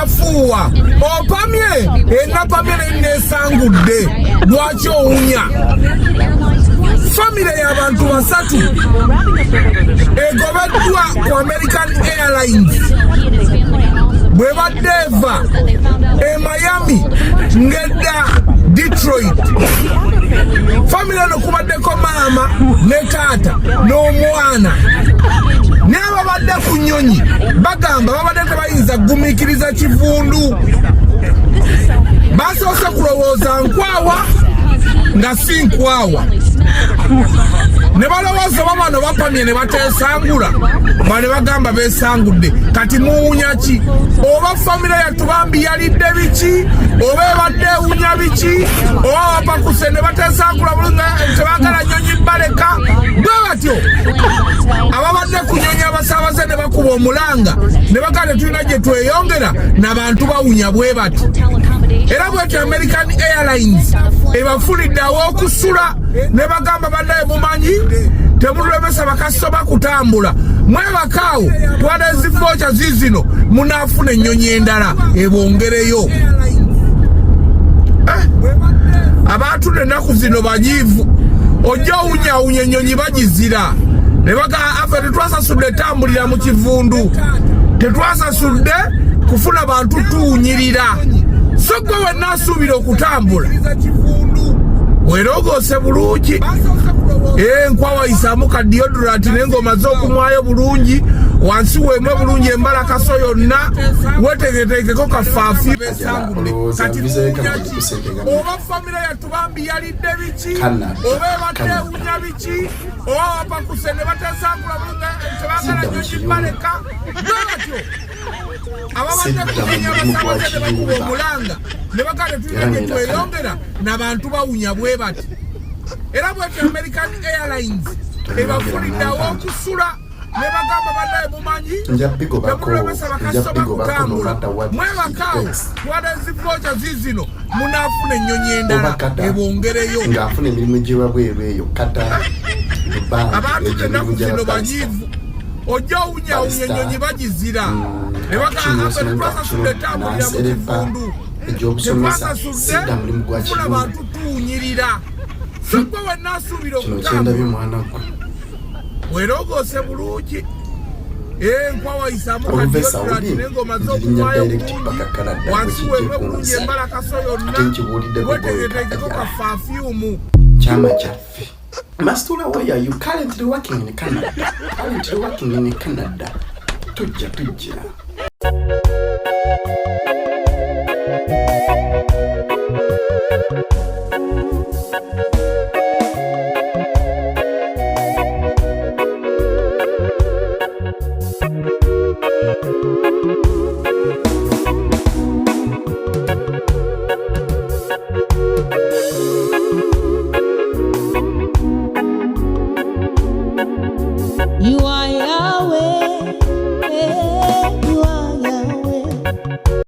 nafuwa opamye enapamye nesangudde lwaki owunya famire y'abantu basatu egobeddwa ku American Airlines bwe badde eva e Miami ngedda Detroit. Famire eno kubaddeko maama ne taata n'omwana n'ababadde ku nnyonyi bagamba babadde tebayinza kugumiikiriza kivundu basoose kulowooza nkwawa nga si nkwawa ne balowooza babano bapamye ne bateesangula bane bagamba beesangudde kati muwunya ki oba famire yatubambi yalidde biki oba ebadde ewunya biki oba bapakuse ne bateesangula bulungi tebagala nnyonyi baleka bwe batyo ababadde ku nnyonyi abasaabaze ne bakuba omulanga ne bagala tetulina gye tweyongera n'abantu bawunya bwe bati era bwetyo American Airlines ebafulidde aw'okusula ne bagamba bannaye mumanyi temulemesa bakasitoma kutambula mwebakaawo twala ezivooca zizino munaafuna ennyonyi endala ebongereyo abantu n'ennaku zino banyiivu ojja owunyawunya ennyonyi bagizira ne bagaa afe tetwasasudde tambulira mu kivundu tetwasasudde kufuna bantu tuwunyirira so gwe wenna asuubira okutambula werogoose bulungi nkwawayisaamu ka deodorant naye ng'omaze okumwayo bulungi wansi weemwe bulungi embalakaso yonna wetegeteekeko kafaafi besangudde kati muwunyaki oba famire yatubambi yalidde biki oba ebadde ewunya biki oba bapakuse ne batesangula bulungi tebagala nnyonyi baleka bwebatyo ababadde kunyenya abasaabaze ne bakuba omulanga ne bagala tetulina gye tweyongera n'abantu bawunya bwe bati era bwetyo American Airlines ebafulidde aw'okusula ne bagamba bannaye mumanyi temulemesa bakasitoma kutambula mwebakaawo twala ezivooca zizino munaafuna ennyonyi endala ebongereyo abantu n'ennaku zino banyiivu ojja owunyawunya ennyonyi bagizira ne bagamba afe tetwasasudde tambulira mu kivundu tetwasasudde kufuna bantu tuwunyirira sogwe wenna asuubira okutambula werogoose bulungi nkwawayisaamu kadiodirati n'engoma z'okumwayo bulungi wansi weemwe bulungi embalakaso yonna wetegeteekeko kafafyumu kyama kyaffe Mastula, where are you currently working in Canada? Currently working in Canada. Tujja.